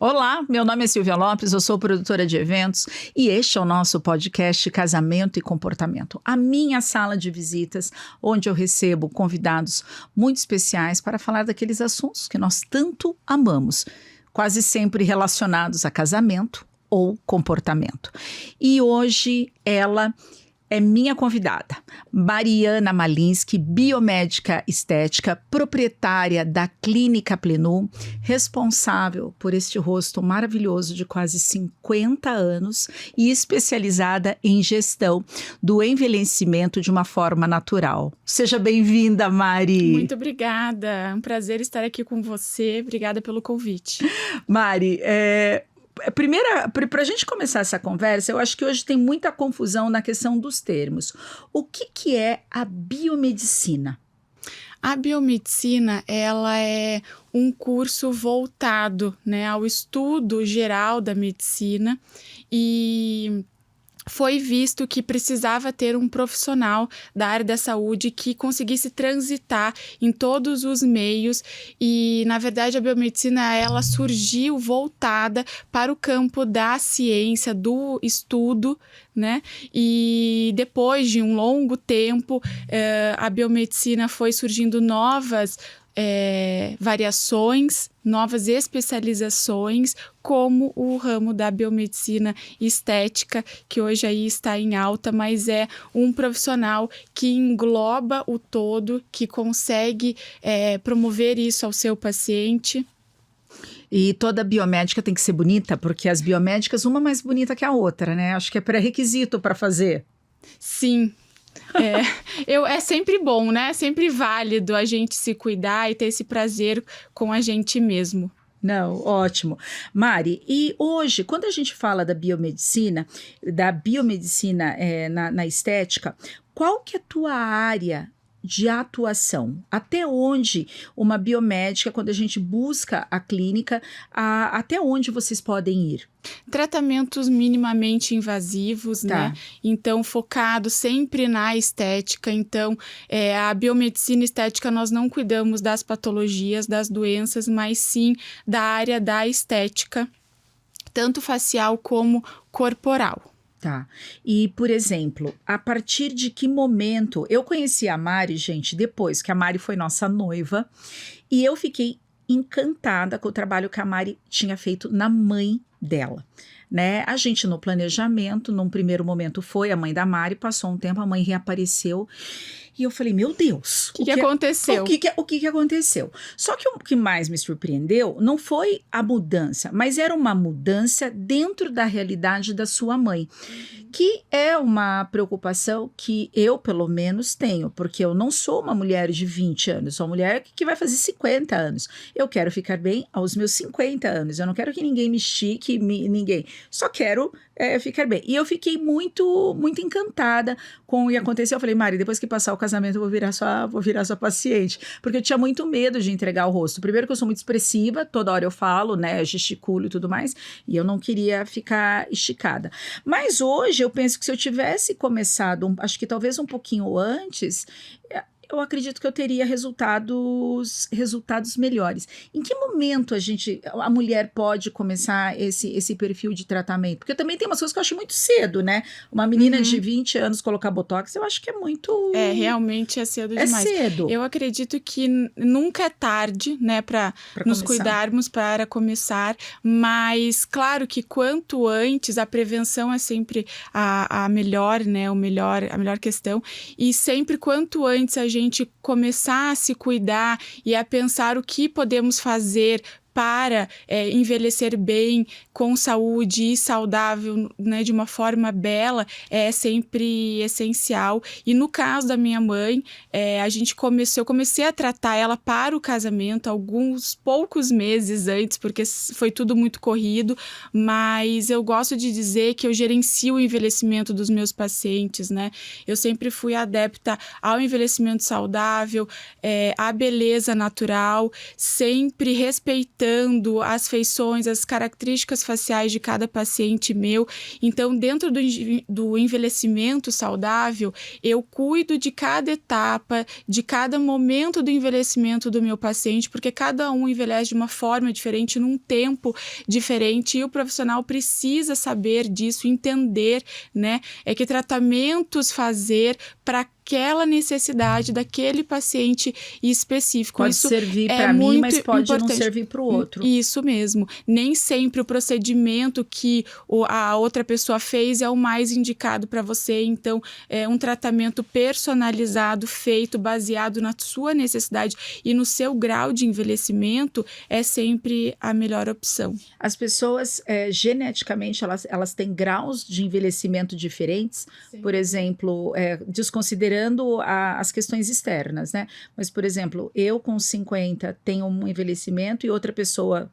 Olá, meu nome é Silvia Lopes, eu sou produtora de eventos e este é o nosso podcast Casamento e Comportamento, a minha sala de visitas, onde eu recebo convidados muito especiais para falar daqueles assuntos que nós tanto amamos, quase sempre relacionados a casamento ou comportamento. E hoje ela é minha convidada, Mariana Malinsky, biomédica estética, proprietária da Clínica Plenu, responsável por este rosto maravilhoso de quase 50 anos e especializada em gestão do envelhecimento de uma forma natural. Seja bem-vinda, Mari. Muito obrigada, é um prazer estar aqui com você, obrigada pelo convite. Mari, para a gente começar essa conversa, eu acho que hoje tem muita confusão na questão dos termos. O que é a biomedicina? A biomedicina, ela é um curso voltado, ao estudo geral da medicina e foi visto que precisava ter um profissional da área da saúde que conseguisse transitar em todos os meios e, na verdade, a biomedicina ela surgiu voltada para o campo da ciência, do estudo, E depois de um longo tempo, a biomedicina foi surgindo novas variações, novas especializações, como o ramo da biomedicina estética, que hoje aí está em alta, mas é um profissional que engloba o todo, que consegue promover isso ao seu paciente. E toda biomédica tem que ser bonita, porque as biomédicas, uma mais bonita que a outra, né? Acho que é pré-requisito para fazer. Sim. É sempre bom, né? É sempre válido a gente se cuidar e ter esse prazer com a gente mesmo. Não, ótimo. Mari, e hoje, quando a gente fala da biomedicina na estética, qual que é a tua área de atuação? Até onde uma biomédica, quando a gente busca a clínica, até onde vocês podem ir? Tratamentos minimamente invasivos, Tá. Então, focado sempre na estética. Então, a biomedicina estética, nós não cuidamos das patologias, das doenças, mas sim da área da estética, tanto facial como corporal. Tá. E, por exemplo, a partir de que momento... Eu conheci a Mari, gente, depois que a Mari foi nossa noiva, e eu fiquei encantada com o trabalho que a Mari tinha feito na mãe dela, A gente no planejamento, num primeiro momento foi a mãe da Mari, passou um tempo, a mãe reapareceu, e eu falei, meu Deus, o que aconteceu? O que aconteceu? Só que o que mais me surpreendeu não foi a mudança, mas era uma mudança dentro da realidade da sua mãe, que é uma preocupação que eu, pelo menos, tenho, porque eu não sou uma mulher de 20 anos, sou uma mulher que vai fazer 50 anos. Eu quero ficar bem aos meus 50 anos, eu não quero que ninguém me estique, ninguém, só quero ficar bem. E eu fiquei muito, muito encantada com o que aconteceu. Eu falei, Mari, depois que passar o casamento, eu vou virar sua paciente, porque eu tinha muito medo de entregar o rosto. Primeiro que eu sou muito expressiva, toda hora eu falo, gesticulo e tudo mais, e eu não queria ficar esticada. Mas hoje eu penso que se eu tivesse começado, acho que talvez um pouquinho antes, eu acredito que eu teria resultados melhores. Em que momento a mulher pode começar esse perfil de tratamento? Porque também tem umas coisas que eu acho muito cedo, Uma menina de 20 anos colocar botox, eu acho que é muito... Realmente é cedo demais. É cedo. Eu acredito que nunca é tarde, para nos cuidarmos, para começar, mas claro que quanto antes, a prevenção é sempre a melhor, a melhor questão, e sempre quanto antes a gente começar a se cuidar e a pensar o que podemos fazer para envelhecer bem, com saúde e saudável, de uma forma bela, é sempre essencial. E no caso da minha mãe, eu comecei a tratar ela para o casamento alguns poucos meses antes, porque foi tudo muito corrido, mas eu gosto de dizer que eu gerencio o envelhecimento dos meus pacientes, Eu sempre fui adepta ao envelhecimento saudável, à beleza natural, sempre respeitando imitando as feições, as características faciais de cada paciente meu. Então, dentro do envelhecimento saudável, eu cuido de cada etapa, de cada momento do envelhecimento do meu paciente, porque cada um envelhece de uma forma diferente, num tempo diferente, e o profissional precisa saber disso, entender, né? Que tratamentos fazer para aquela necessidade daquele paciente específico. Pode isso servir é para mim, mas pode importante. não servir para o outro. Isso mesmo. Nem sempre o procedimento que a outra pessoa fez é o mais indicado para você. Então, é um tratamento personalizado, feito, baseado na sua necessidade e no seu grau de envelhecimento, é sempre a melhor opção. As pessoas, geneticamente, elas têm graus de envelhecimento diferentes. Sim. Por exemplo, desconsiderando as questões externas, né? Mas, por exemplo, eu com 50 tenho um envelhecimento e outra pessoa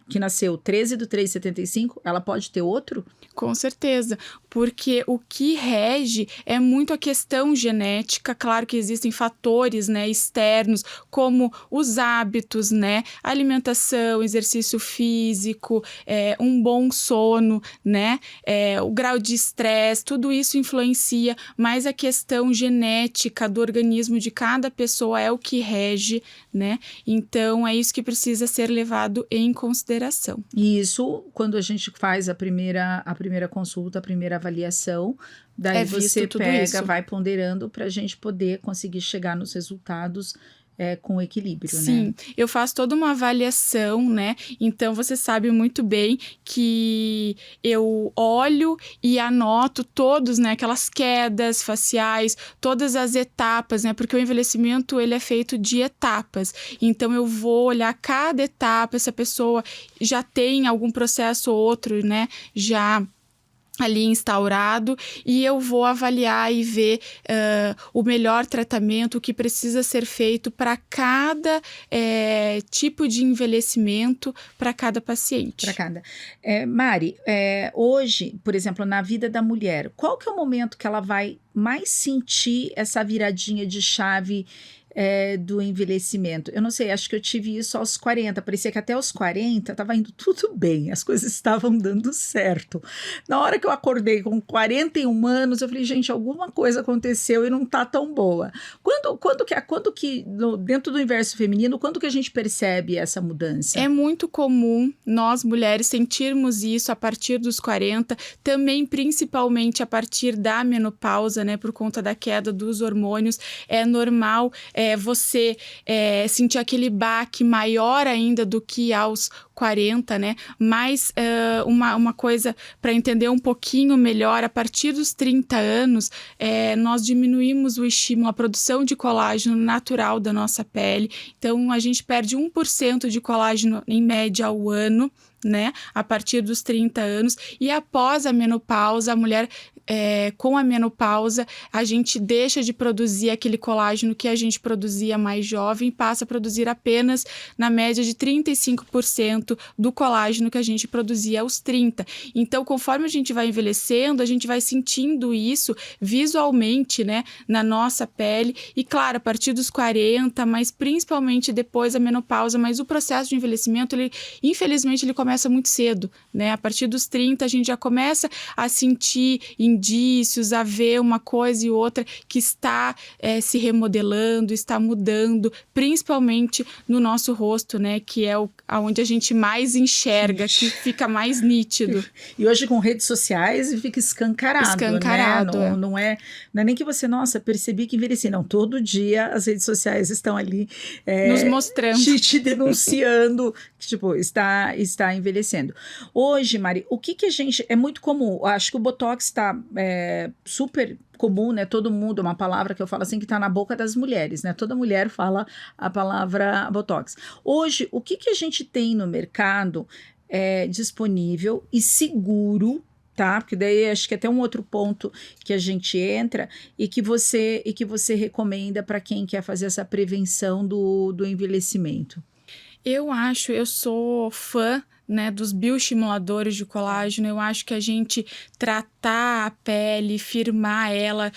que nasceu 13/3/75, ela pode ter outro? Com certeza, porque o que rege é muito a questão genética. Claro que existem fatores, né, externos, como os hábitos, né, alimentação, exercício físico, um bom sono, né, o grau de estresse, tudo isso influencia, mas a questão genética do organismo de cada pessoa é o que rege, né, então é isso que precisa ser levado em consideração. E isso, quando a gente faz a primeira consulta, a primeira avaliação, daí você pega, vai ponderando para a gente poder conseguir chegar nos resultados com equilíbrio, Sim, né? Eu faço toda uma avaliação, né? Então, você sabe muito bem que eu olho e anoto todos, né? Aquelas quedas faciais, todas as etapas, né? Porque o envelhecimento, ele é feito de etapas. Então, eu vou olhar cada etapa, se a pessoa já tem algum processo ou outro, né? Já ali instaurado, e eu vou avaliar e ver o melhor tratamento, o que precisa ser feito para cada tipo de envelhecimento, para cada paciente. Para cada. Mari, hoje, por exemplo, na vida da mulher, qual que é o momento que ela vai mais sentir essa viradinha de chave do envelhecimento? Eu não sei, acho que eu tive isso aos 40, parecia que até aos 40 estava indo tudo bem, as coisas estavam dando certo. Na hora que eu acordei com 41 anos, eu falei, gente, alguma coisa aconteceu e não tá tão boa. Quando que dentro do universo feminino, quando que a gente percebe essa mudança? É muito comum nós, mulheres, sentirmos isso a partir dos 40, também principalmente a partir da menopausa, né, por conta da queda dos hormônios. É normal você sentir aquele baque maior ainda do que aos 40, né? Mas uma coisa para entender um pouquinho melhor, a partir dos 30 anos, nós diminuímos o estímulo, a produção de colágeno natural da nossa pele. Então, a gente perde 1% de colágeno em média ao ano, né? A partir dos 30 anos. E após a menopausa, a mulher com a menopausa, a gente deixa de produzir aquele colágeno que a gente produzia mais jovem, passa a produzir apenas na média de 35% do colágeno que a gente produzia aos 30. Então, conforme a gente vai envelhecendo, a gente vai sentindo isso visualmente, né, na nossa pele. E, claro, a partir dos 40, mas principalmente depois da menopausa, mas o processo de envelhecimento, infelizmente, ele começa muito cedo, né? A partir dos 30, a gente já começa a sentir indícios, a ver uma coisa e outra que está se remodelando, está mudando, principalmente no nosso rosto, né? Que é onde a gente mais enxerga, que fica mais nítido. E hoje com redes sociais fica escancarado, né? Não é nem que você, nossa, percebi que envelheci. Não, todo dia as redes sociais estão ali nos mostrando, te denunciando que, tipo, está envelhecendo. Hoje, Mari, o que a gente... É muito comum, acho que o Botox está super comum, né? Todo mundo, uma palavra que eu falo assim, que está na boca das mulheres, né? Toda mulher fala a palavra Botox. Hoje, o que a gente tem no mercado disponível e seguro, tá? Porque daí acho que até um outro ponto que a gente entra e que você recomenda para quem quer fazer essa prevenção do envelhecimento. Eu sou fã, né, dos bioestimuladores de colágeno. Eu acho que a gente tratar a pele, firmar ela,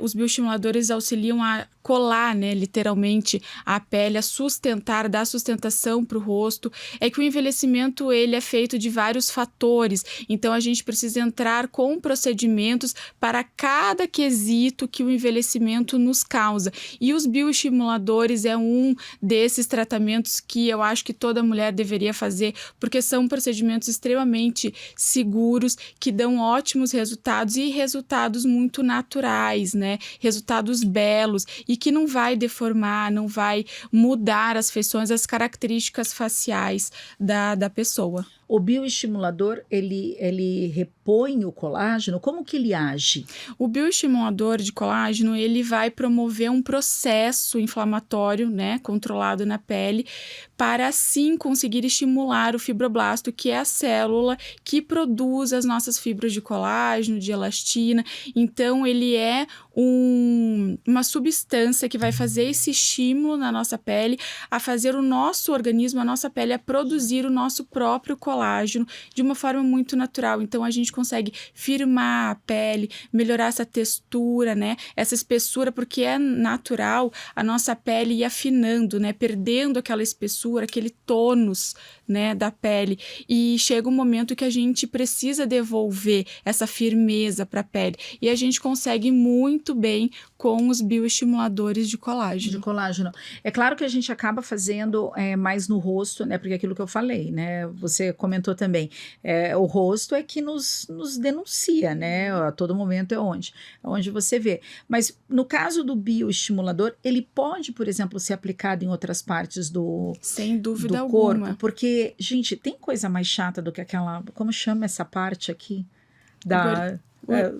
os bioestimuladores auxiliam a colar, né, literalmente, a pele, a sustentar, dar sustentação para o rosto, é que o envelhecimento ele é feito de vários fatores, então a gente precisa entrar com procedimentos para cada quesito que o envelhecimento nos causa. E os bioestimuladores é um desses tratamentos que eu acho que toda mulher deveria fazer, porque são procedimentos extremamente seguros, que dão ótimos resultados e resultados muito naturais, né? Resultados belos e que não vai deformar, não vai mudar as feições, as características faciais da pessoa. O bioestimulador, ele repõe o colágeno? Como que ele age? O bioestimulador de colágeno, ele vai promover um processo inflamatório, né, controlado na pele, para assim conseguir estimular o fibroblasto, que é a célula que produz as nossas fibras de colágeno, de elastina. Então, ele é uma substância que vai fazer esse estímulo na nossa pele, a fazer o nosso organismo, a nossa pele, a produzir o nosso próprio colágeno de uma forma muito natural. Então, a gente consegue firmar a pele, melhorar essa textura, né? Essa espessura, porque é natural a nossa pele ir afinando, né? Perdendo aquela espessura, aquele tônus, né, da pele. E chega um momento que a gente precisa devolver essa firmeza para a pele. E a gente consegue muito bem com os bioestimuladores de colágeno. De colágeno. É claro que a gente acaba fazendo mais no rosto, né? Porque é aquilo que eu falei, né? Você comentou também. O rosto é que nos denuncia, né? A todo momento é onde você vê. Mas no caso do bioestimulador, ele pode, por exemplo, ser aplicado em outras partes sem dúvida do corpo. alguma. Porque, gente, tem coisa mais chata do que aquela... Como chama essa parte aqui?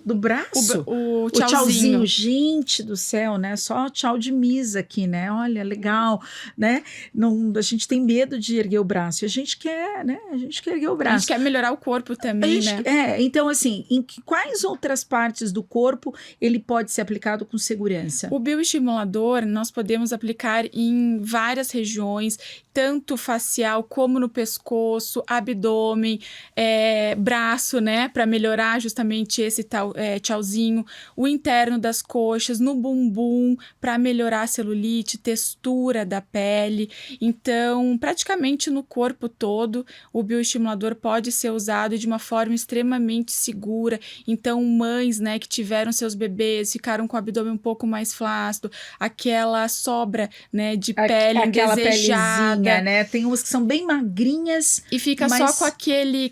Do braço. O tchauzinho. Gente do céu, né? Só tchau de misa aqui, né? Olha, legal, né? Não, a gente tem medo de erguer o braço. E a gente quer, né? A gente quer erguer o braço. A gente quer melhorar o corpo também, né? Então, assim, quais outras partes do corpo ele pode ser aplicado com segurança? O bioestimulador nós podemos aplicar em várias regiões, tanto facial como no pescoço, abdômen, braço, né? Para melhorar justamente esse tchauzinho, o interno das coxas, no bumbum, para melhorar a celulite, textura da pele. Então, praticamente no corpo todo, o bioestimulador pode ser usado de uma forma extremamente segura. Então, mães, né, que tiveram seus bebês, ficaram com o abdômen um pouco mais flácido, aquela sobra, né, de pele indesejada, pelezinha, né? Tem umas que são bem magrinhas e fica só com aquele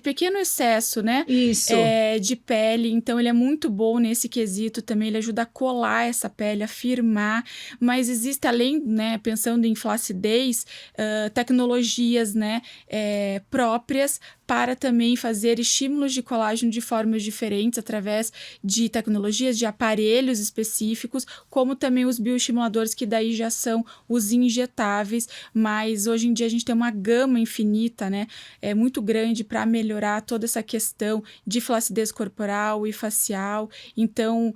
pequeno excesso, né? Isso. De pele. Então, ele é muito bom nesse quesito também. Ele ajuda a colar essa pele, a firmar. Mas existe, além, né, pensando em flacidez, tecnologias, né, próprias para também fazer estímulos de colágeno de formas diferentes, através de tecnologias, de aparelhos específicos, como também os bioestimuladores, que daí já são os injetáveis, mas hoje em dia a gente tem uma gama infinita, né, muito grande para melhorar toda essa questão de flacidez corporal e facial. Então,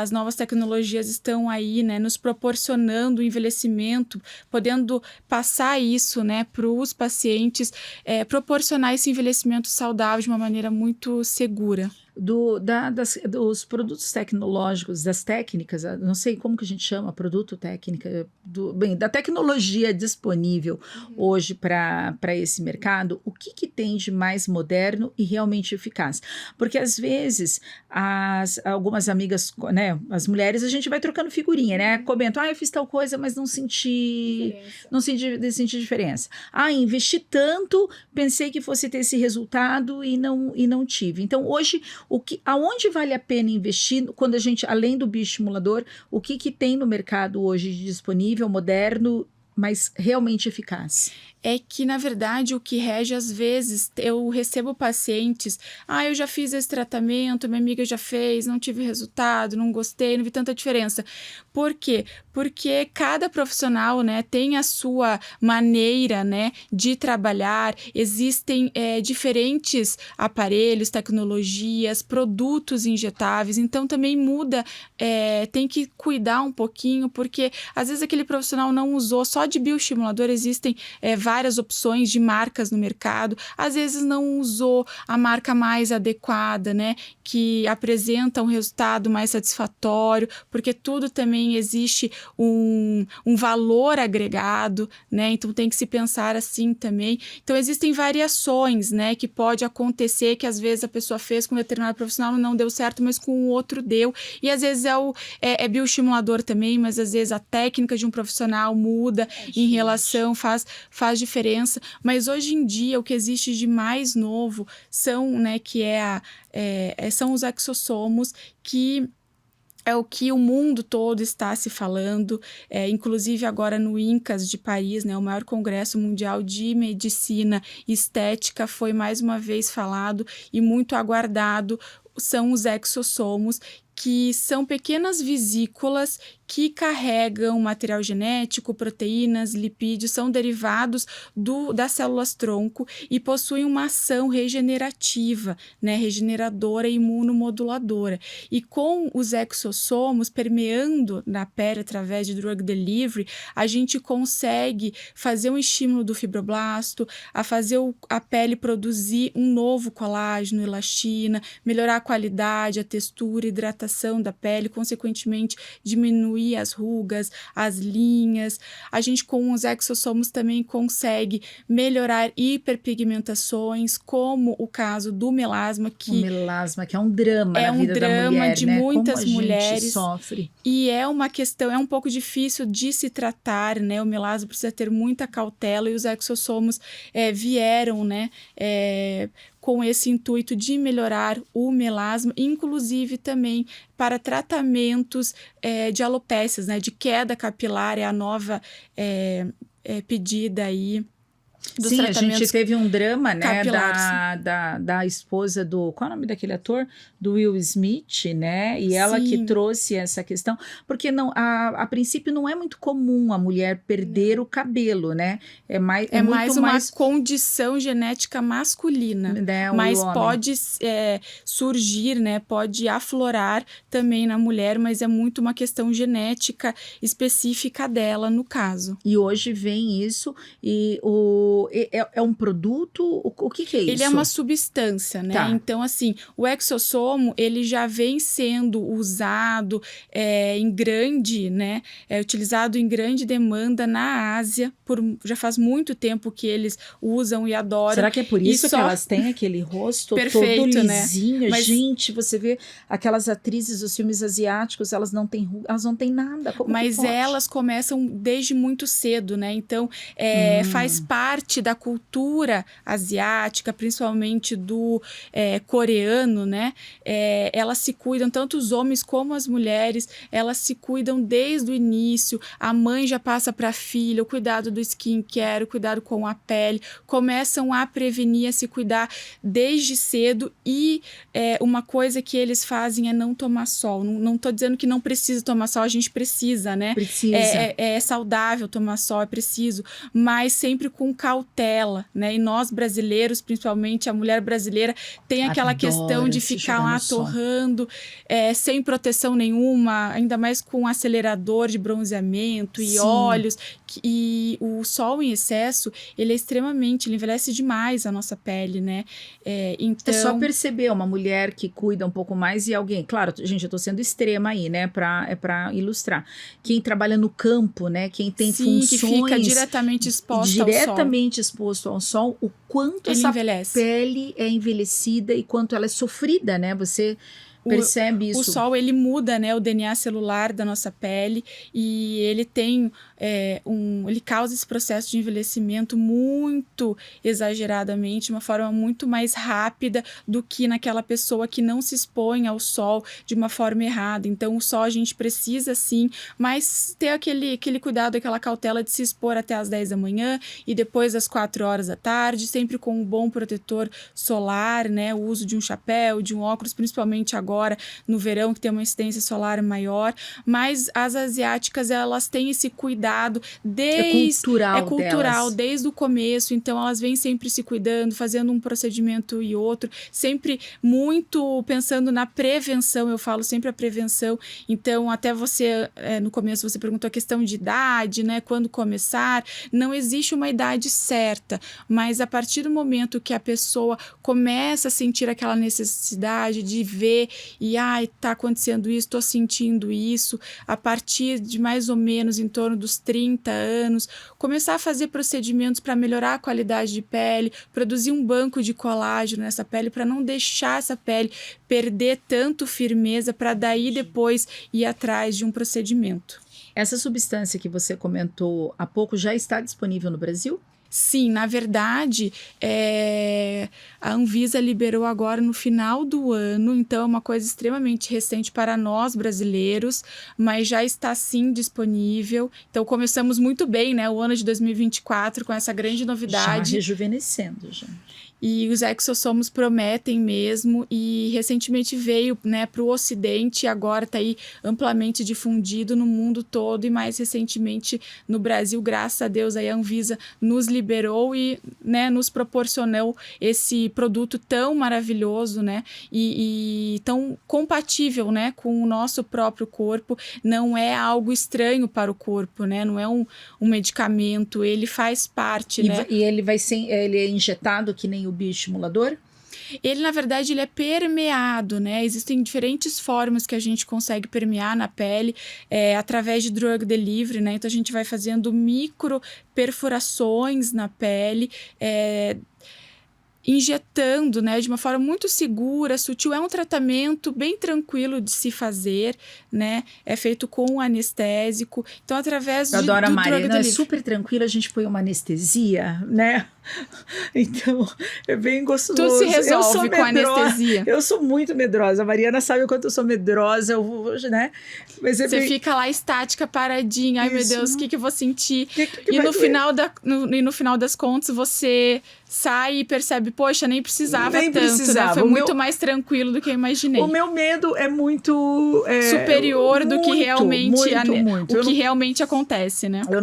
as novas tecnologias estão aí, né, nos proporcionando o envelhecimento, podendo passar isso, né, para os pacientes, proporcionar esse envelhecimento saudável de uma maneira muito segura. Dos produtos tecnológicos, das técnicas, não sei como que a gente chama, produto técnica, da tecnologia disponível hoje para esse mercado, o que tem de mais moderno e realmente eficaz? Porque às vezes algumas amigas, né, as mulheres, a gente vai trocando figurinha, né? Comentam, eu fiz tal coisa, mas não senti diferença. Investi tanto, pensei que fosse ter esse resultado e não tive. Então, hoje, aonde vale a pena investir quando a gente, além do bioestimulador, o que tem no mercado hoje disponível, moderno, mas realmente eficaz? É que, na verdade, o que rege, às vezes, eu recebo pacientes, eu já fiz esse tratamento, minha amiga já fez, não tive resultado, não gostei, não vi tanta diferença. Por quê? Porque cada profissional, né, tem a sua maneira, né, de trabalhar, existem diferentes aparelhos, tecnologias, produtos injetáveis, então também muda, tem que cuidar um pouquinho, porque às vezes aquele profissional não usou, só só de bioestimulador existem várias opções de marcas no mercado. Às vezes não usou a marca mais adequada, né? Que apresenta um resultado mais satisfatório, porque tudo também existe um valor agregado, né? Então tem que se pensar assim também. Então existem variações, né? Que pode acontecer que às vezes a pessoa fez com um determinado profissional não deu certo, mas com o outro deu. E às vezes é bioestimulador também, mas às vezes a técnica de um profissional muda em relação, faz diferença. Mas hoje em dia o que existe de mais novo são, né, são os exossomos, que é o que o mundo todo está se falando, inclusive agora no INCAS de Paris, né, o maior congresso mundial de medicina estética, foi mais uma vez falado e muito aguardado, são os exossomos, que são pequenas vesículas que carregam material genético, proteínas, lipídios, são derivados das células-tronco e possuem uma ação regenerativa, né, regeneradora e imunomoduladora. E com os exossomos permeando na pele através de drug delivery, a gente consegue fazer um estímulo do fibroblasto, a fazer a pele produzir um novo colágeno, elastina, melhorar a qualidade, a textura, a hidratação da pele, consequentemente diminuir as rugas, as linhas. A gente com os exossomos também consegue melhorar hiperpigmentações, como o caso do melasma, o melasma, que é um drama na vida da mulher, é um drama de né? muitas Como a mulheres. gente sofre. E é uma questão, é um pouco difícil de se tratar, né? O melasma precisa ter muita cautela, e os exossomos vieram, né? Com esse intuito de melhorar o melasma, inclusive também para tratamentos de alopécias, né, de queda capilar, é a nova pedida aí dos Sim, tratamentos. A gente teve um drama, né, capilares. da esposa do... Qual é o nome daquele ator? Do Will Smith, né? E ela que trouxe essa questão, porque não, a princípio não é muito comum a mulher perder o cabelo, né? É muito uma condição genética masculina, né, mas pode surgir, né? Pode aflorar também na mulher, mas é muito uma questão genética específica dela, no caso. E hoje vem isso, e é um produto? O que é isso? Ele é uma substância, né? Tá. Então, assim, o exossomo, ele já vem sendo usado em grande, né? É utilizado em grande demanda na Ásia, já faz muito tempo que eles usam e adoram. Será que é por isso que elas têm aquele rosto perfeito, todo lisinho? Né? Mas... Gente, você vê aquelas atrizes dos filmes asiáticos, elas não têm nada. Como mas que elas começam desde muito cedo, né? Então, faz parte da cultura asiática, principalmente do coreano, né? Elas se cuidam, tanto os homens como as mulheres, elas se cuidam desde o início. A mãe já passa para a filha o cuidado do skincare, o cuidado com a pele, começam a prevenir, a se cuidar desde cedo. E uma coisa que eles fazem é não tomar sol. Não estou dizendo que não precisa tomar sol, a gente precisa, né? Precisa. É saudável tomar sol, é preciso, mas sempre com cautela, né? E nós brasileiros, principalmente a mulher brasileira, tem aquela questão de ficar lá torrando, sem proteção nenhuma, ainda mais com acelerador de bronzeamento e óleos. E o sol em excesso, ele envelhece demais a nossa pele, né? Então... É só perceber uma mulher que cuida um pouco mais e alguém... Claro, gente, eu tô sendo extrema aí, né? Pra ilustrar. Quem trabalha no campo, né? Quem tem funções... que fica diretamente exposto ao sol, o quanto ele essa envelhece. Pele é envelhecida e quanto ela é sofrida, né? Você... percebe isso. O sol, ele muda, né, o DNA celular da nossa pele, e ele tem ele causa esse processo de envelhecimento muito exageradamente, de uma forma muito mais rápida do que naquela pessoa que não se expõe ao sol de uma forma errada. Então, o sol a gente precisa sim, mas ter aquele cuidado, aquela cautela de se expor até às 10 da manhã e depois às 4 horas da tarde, sempre com um bom protetor solar, né, o uso de um chapéu, de um óculos, principalmente agora no verão, que tem uma incidência solar maior. Mas as asiáticas, elas têm esse cuidado cuidado É cultural delas. Desde o começo. Então, elas vêm sempre se cuidando, fazendo um procedimento e outro, sempre muito pensando na prevenção. Eu falo sempre a prevenção. Então, até você, no começo, você perguntou a questão de idade, né? Quando começar. Não existe uma idade certa, mas a partir do momento que a pessoa começa a sentir aquela necessidade de ver e, tá acontecendo isso, tô sentindo isso, a partir de mais ou menos em torno dos 30 anos, começar a fazer procedimentos para melhorar a qualidade de pele, produzir um banco de colágeno nessa pele para não deixar essa pele perder tanto firmeza para daí depois ir atrás de um procedimento. Essa substância que você comentou há pouco já está disponível no Brasil? Sim, na verdade, a Anvisa liberou agora no final do ano, então é uma coisa extremamente recente para nós brasileiros, mas já está sim disponível. Então começamos muito bem, né, o ano de 2024 com essa grande novidade. Já rejuvenescendo, já. E os exossomos prometem mesmo, e recentemente veio, né, para o Ocidente e agora está aí amplamente difundido no mundo todo, e mais recentemente no Brasil, graças a Deus, aí a Anvisa nos liberou e, né, nos proporcionou esse produto tão maravilhoso, né, e tão compatível, né, com o nosso próprio corpo. Não é algo estranho para o corpo, né, não é um medicamento, ele faz parte, né. E ele ele é injetado que nem o bioestimulador? Ele, na verdade, ele é permeado, né? Existem diferentes formas que a gente consegue permear na pele, através de drug delivery, né? Então, a gente vai fazendo micro perfurações na pele, injetando, né, de uma forma muito segura, sutil. É um tratamento bem tranquilo de se fazer, né? É feito com anestésico. Então, através Eu adoro a Mari, não, é super tranquilo, a gente põe uma anestesia, né? Então, é bem gostoso. Tudo se resolve com anestesia. Eu sou muito medrosa. A Mariana sabe o quanto eu sou medrosa, né? Mas você fica lá estática, paradinha. Ai, meu Deus, o que eu vou sentir? E no final das contas, você sai e percebe, poxa, nem precisava tanto, né? Foi muito mais tranquilo do que eu imaginei. O meu medo é muito... superior do que realmente... O que realmente acontece, né? Eu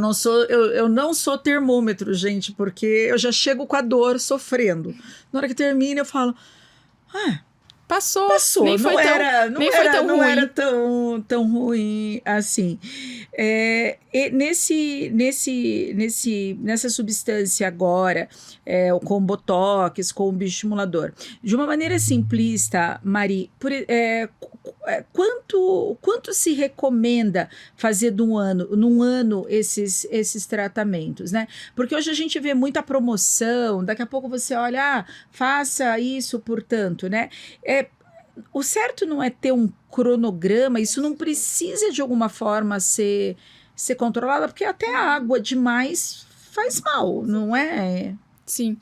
não sou termômetro, gente, porque eu já chego com a dor, sofrendo. Na hora que termina, eu falo... Passou. Nem foi tão ruim assim. Nessa substância agora, com botox, com o bioestimulador, de uma maneira simplista, Mari, quanto se recomenda fazer num ano esses tratamentos, né? Porque hoje a gente vê muita promoção, daqui a pouco você olha, faça isso por tanto, né? O certo não é ter um cronograma, isso não precisa de alguma forma ser controlado, porque até a água demais faz mal, não é? Sim,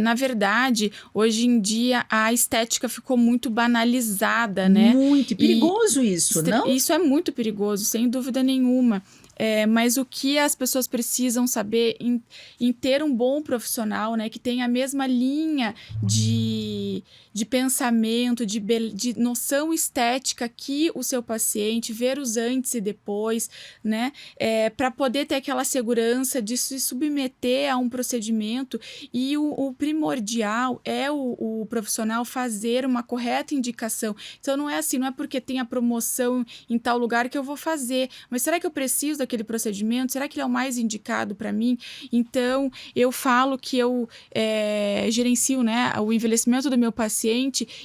na verdade, hoje em dia a estética ficou muito banalizada, né? Muito perigoso isso, não? Isso é muito perigoso, sem dúvida nenhuma. Mas o que as pessoas precisam saber em ter um bom profissional, né, que tenha a mesma linha de pensamento, de noção estética que o seu paciente, ver os antes e depois, né, para poder ter aquela segurança de se submeter a um procedimento. E o primordial é o profissional fazer uma correta indicação. Então, não é assim, não é porque tem a promoção em tal lugar que eu vou fazer, mas será que eu preciso daquele procedimento? Será que ele é o mais indicado para mim? Então, eu falo que eu gerencio, né, o envelhecimento do meu paciente,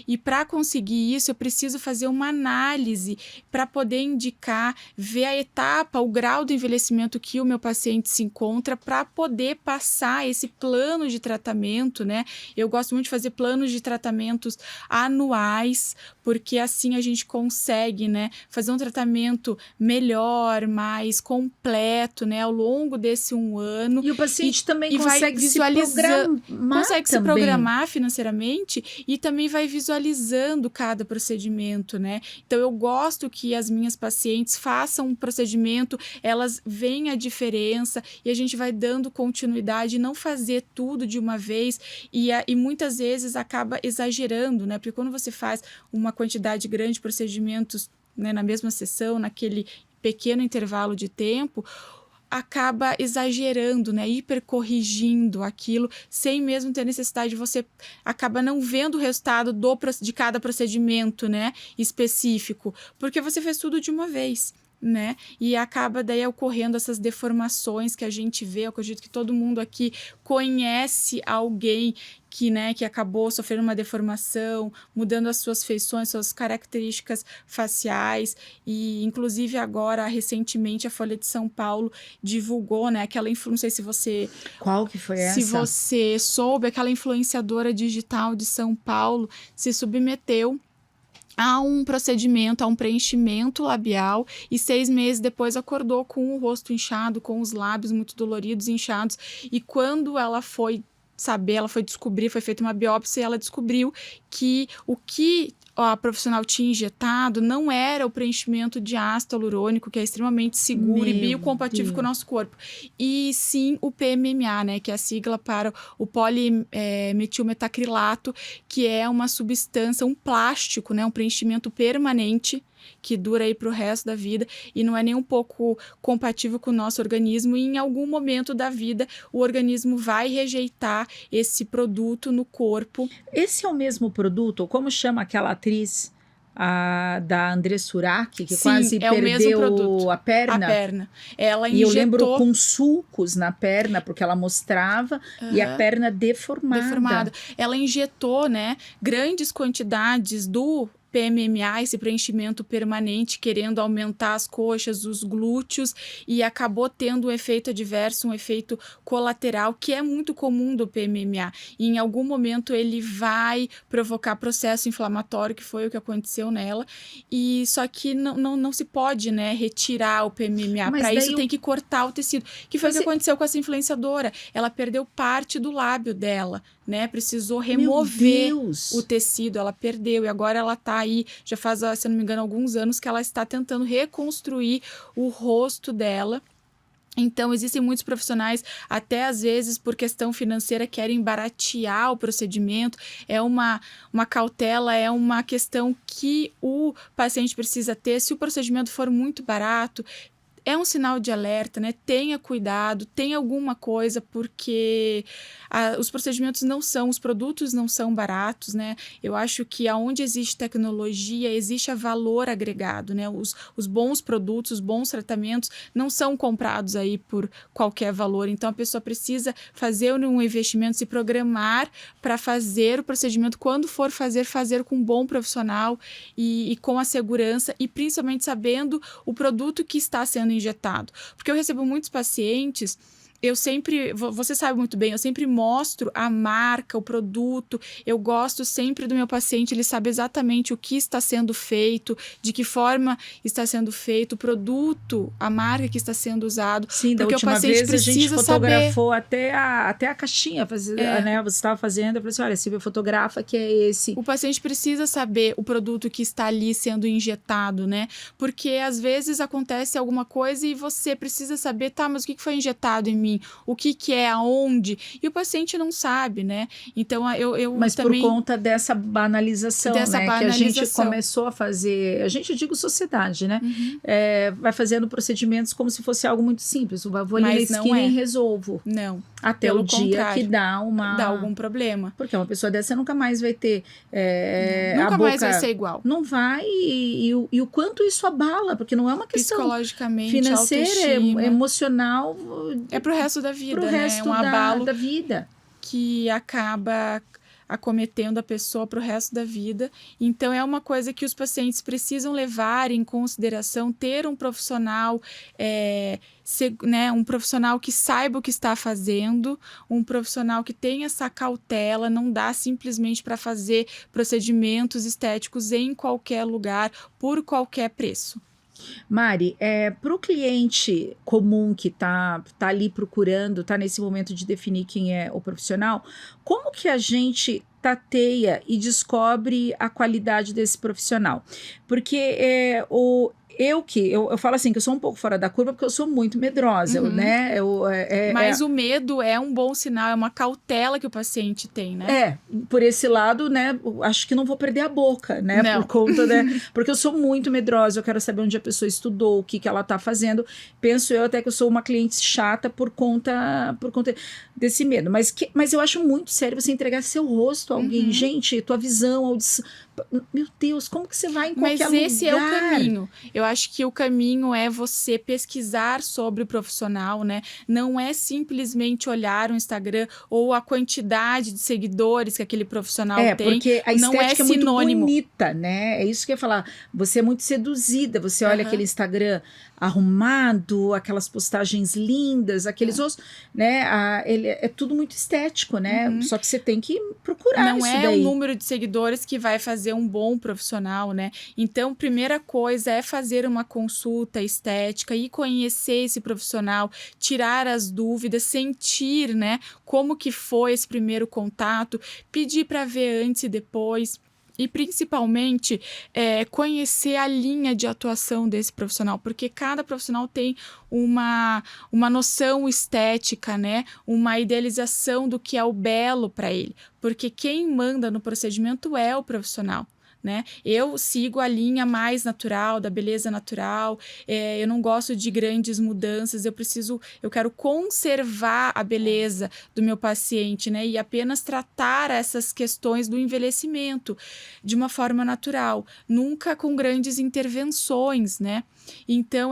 e para conseguir isso, eu preciso fazer uma análise para poder indicar, ver a etapa, o grau do envelhecimento que o meu paciente se encontra, para poder passar esse plano de tratamento, né? Eu gosto muito de fazer planos de tratamentos anuais, porque assim a gente consegue, né, fazer um tratamento melhor, mais completo, né, ao longo desse um ano. E o paciente também consegue se programar financeiramente e também vai visualizando cada procedimento, né? Então, eu gosto que as minhas pacientes façam um procedimento, elas veem a diferença e a gente vai dando continuidade, não fazer tudo de uma vez e muitas vezes acaba exagerando, né? Porque quando você faz uma quantidade grande de procedimentos, né, na mesma sessão, naquele pequeno intervalo de tempo, acaba exagerando, né, hipercorrigindo aquilo, sem mesmo ter necessidade, você acaba não vendo o resultado de cada procedimento, né, específico, porque você fez tudo de uma vez, né? E acaba daí ocorrendo essas deformações que a gente vê. Eu acredito que todo mundo aqui conhece alguém que, né, que acabou sofrendo uma deformação, mudando as suas feições, suas características faciais. E inclusive agora, recentemente, a Folha de São Paulo divulgou, né, aquela não sei se você... Qual que foi essa? Se você soube, aquela influenciadora digital de São Paulo se submeteu a um procedimento, a um preenchimento labial, e 6 meses depois acordou com o rosto inchado, com os lábios muito doloridos, inchados, e quando ela foi saber, ela foi descobrir, foi feita uma biópsia e ela descobriu que o que a profissional tinha injetado não era o preenchimento de ácido hialurônico, que é extremamente seguro e biocompatível com o nosso corpo, e sim o PMMA, né, que é a sigla para o polimetilmetacrilato, que é uma substância, um plástico, né, um preenchimento permanente que dura aí para o resto da vida e não é nem um pouco compatível com o nosso organismo, e em algum momento da vida o organismo vai rejeitar esse produto no corpo. Esse é o mesmo produto? Como chama aquela atriz da Andressa Urach, que Sim, quase é perdeu a perna? A perna. Ela injetou... E eu lembro com sulcos na perna, porque ela mostrava, e a perna deformada. Ela injetou, né, grandes quantidades do PMMA, esse preenchimento permanente, querendo aumentar as coxas, os glúteos, e acabou tendo um efeito adverso, um efeito colateral, que é muito comum do PMMA. E em algum momento ele vai provocar processo inflamatório, que foi o que aconteceu nela, e só que não se pode, né, retirar o PMMA. Para isso tem que cortar o tecido, que foi o que aconteceu com essa influenciadora. Ela perdeu parte do lábio dela, né? Precisou remover o tecido, ela perdeu, e agora ela tá aí, já faz, se eu não me engano, alguns anos que ela está tentando reconstruir o rosto dela. Então, existem muitos profissionais, até às vezes por questão financeira, querem baratear o procedimento. É uma cautela, é uma questão que o paciente precisa ter. Se o procedimento for muito barato, é um sinal de alerta, né? Tenha cuidado, tenha alguma coisa, porque os procedimentos os produtos não são baratos, né? Eu acho que aonde existe tecnologia, existe valor agregado, né? Os bons produtos, os bons tratamentos não são comprados aí por qualquer valor. Então, a pessoa precisa fazer um investimento, se programar para fazer o procedimento. Quando for fazer com um bom profissional e com a segurança, e principalmente sabendo o produto que está sendo injetado. Porque eu recebo muitos pacientes, eu sempre, você sabe muito bem, eu sempre mostro a marca, o produto, eu gosto sempre do meu paciente, ele sabe exatamente o que está sendo feito, de que forma está sendo feito, o produto, a marca que está sendo usado. Sim, da última vez a gente fotografou até a caixinha, né? Você estava fazendo, eu falei assim, olha, Silvia, fotografa que é esse. O paciente precisa saber o produto que está ali sendo injetado, né? Porque às vezes acontece alguma coisa e você precisa saber, tá, mas o que foi injetado em mim? O que é, aonde, e o paciente não sabe, né? Então, Mas também... por conta dessa banalização, né? Que a gente começou a fazer, a gente, eu digo sociedade, né? Vai fazendo procedimentos como se fosse algo muito simples. Eu vou ali na esquina e resolvo. Não. Até o dia que dá algum problema. Porque uma pessoa dessa nunca mais vai ter... nunca mais vai ser igual. Não vai, e o quanto isso abala, porque não é uma questão psicologicamente, financeira, emocional. É pro resto da vida, pro resto, né? Um abalo da vida. Que acaba acometendo a pessoa para o resto da vida. Então, é uma coisa que os pacientes precisam levar em consideração, ter um profissional, né, um profissional que saiba o que está fazendo, um profissional que tenha essa cautela, não dá simplesmente para fazer procedimentos estéticos em qualquer lugar, por qualquer preço. Mari, para o cliente comum que está ali procurando, está nesse momento de definir quem é o profissional, como que a gente tateia e descobre a qualidade desse profissional? Porque eu falo assim, que eu sou um pouco fora da curva, porque eu sou muito medrosa, né? Mas o medo é um bom sinal, é uma cautela que o paciente tem, né? Por esse lado, né? Acho que não vou perder a boca, né? Não. Por conta, né? Porque eu sou muito medrosa, eu quero saber onde a pessoa estudou, o que ela tá fazendo. Penso eu até que eu sou uma cliente chata por conta desse medo. Mas eu acho muito sério você entregar seu rosto a alguém. Gente, tua visão, audição. Meu Deus, como que você vai em qualquer lugar? Mas esse é o caminho. Eu acho que o caminho é você pesquisar sobre o profissional, né? Não é simplesmente olhar o Instagram ou a quantidade de seguidores que aquele profissional tem. Porque a estética é muito sinônimo. bonita, né? É isso que eu ia falar. Você é muito seduzida. Você olha aquele Instagram arrumado, aquelas postagens lindas, aqueles outros, né? Ele é tudo muito estético, né? Só que você tem que procurar isso daí. Não é o número de seguidores que vai fazer um bom profissional, né? Então, primeira coisa é fazer uma consulta estética e conhecer esse profissional, tirar as dúvidas, sentir, né? Como que foi esse primeiro contato, pedir para ver antes e depois. E, principalmente, conhecer a linha de atuação desse profissional, porque cada profissional tem uma noção estética, né? Uma idealização do que é o belo para ele, porque quem manda no procedimento é o profissional. Né? Eu sigo a linha mais natural, da beleza natural, eu não gosto de grandes mudanças, eu quero conservar a beleza do meu paciente, né? E apenas tratar essas questões do envelhecimento de uma forma natural, nunca com grandes intervenções, né? Então,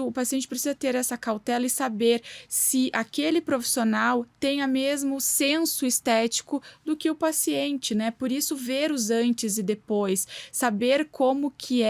o paciente precisa ter essa cautela e saber se aquele profissional tem o mesmo senso estético do que o paciente, né? Por isso, ver os antes e depois, saber como que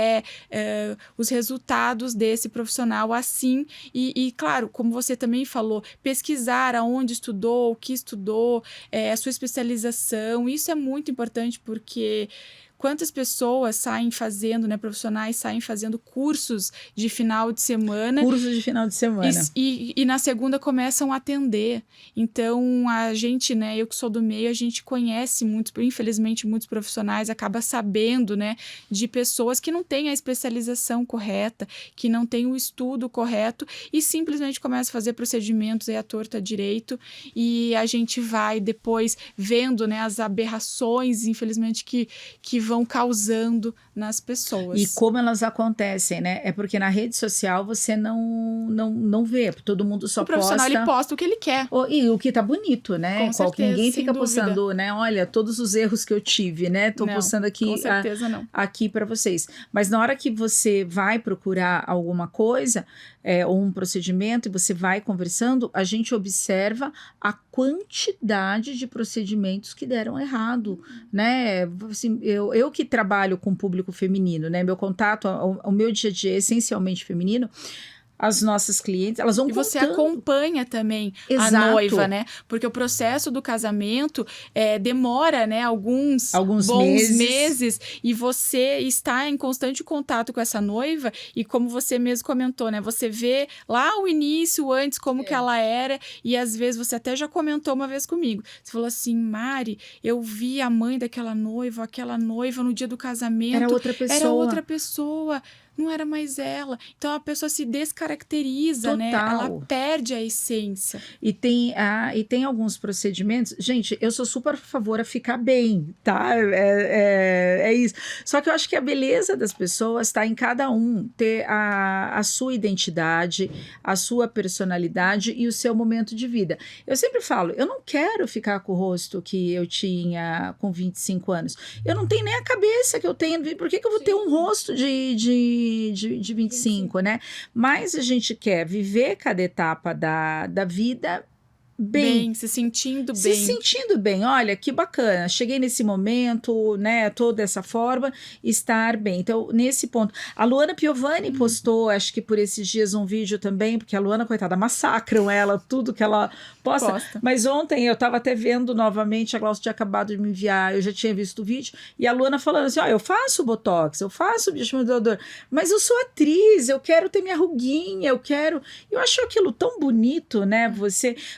os resultados desse profissional assim, e claro, como você também falou, pesquisar aonde estudou, o que estudou, a sua especialização, isso é muito importante porque quantas pessoas saem fazendo, né, profissionais saem fazendo cursos de final de semana. Cursos de final de semana. E na segunda começam a atender. Então, a gente, né, eu que sou do meio, a gente conhece infelizmente, muitos profissionais, acaba sabendo, né, de pessoas que não têm a especialização correta, que não têm o estudo correto e simplesmente começam a fazer procedimentos aí à torta direito e a gente vai depois vendo, né, as aberrações, infelizmente, que vão causando nas pessoas. E como elas acontecem, né? É porque na rede social você não vê, todo mundo só posta... O profissional, ele posta o que ele quer. E o que tá bonito, né? Com certeza, ninguém fica sem postando, dúvida. né? Olha, todos os erros que eu tive, né? Tô postando aqui, com certeza não. Aqui para vocês. Mas na hora que você vai procurar alguma coisa, ou um procedimento, e você vai conversando, a gente observa a quantidade de procedimentos que deram errado, né? Assim, eu que trabalho com público feminino, né? Meu contato, o meu dia a dia é essencialmente feminino. As nossas clientes, elas vão contando. E você acompanha também Exato. A noiva, né? Porque o processo do casamento demora, né? Alguns bons meses. E você está em constante contato com essa noiva. E como você mesmo comentou, né? Você vê lá o início, antes, como que ela era. E às vezes, você até já comentou uma vez comigo. Você falou assim, Mari, eu vi a mãe daquela noiva, no dia do casamento. Era outra pessoa. Não era mais ela. Então, a pessoa se descaracteriza, né? Ela perde a essência. E tem alguns procedimentos... Gente, eu sou super a favor a ficar bem, tá? É isso. Só que eu acho que a beleza das pessoas está em cada um ter a sua identidade, a sua personalidade e o seu momento de vida. Eu sempre falo, eu não quero ficar com o rosto que eu tinha com 25 anos. Eu não tenho nem a cabeça que eu tenho. Por que eu vou ter um rosto de 25, né? Mas a gente quer viver cada etapa da vida bem, se sentindo bem. Se sentindo bem, olha, que bacana, cheguei nesse momento, né, tô dessa forma, estar bem. Então, nesse ponto, a Luana Piovani postou, acho que por esses dias, um vídeo também, porque a Luana, coitada, massacram ela, tudo que ela posta. Mas ontem eu tava até vendo novamente, a Glaucia tinha acabado de me enviar, eu já tinha visto o vídeo, e a Luana falando assim, eu faço Botox, eu faço bioestimulador, mas eu sou atriz, eu quero ter minha ruguinha, eu acho aquilo tão bonito, né,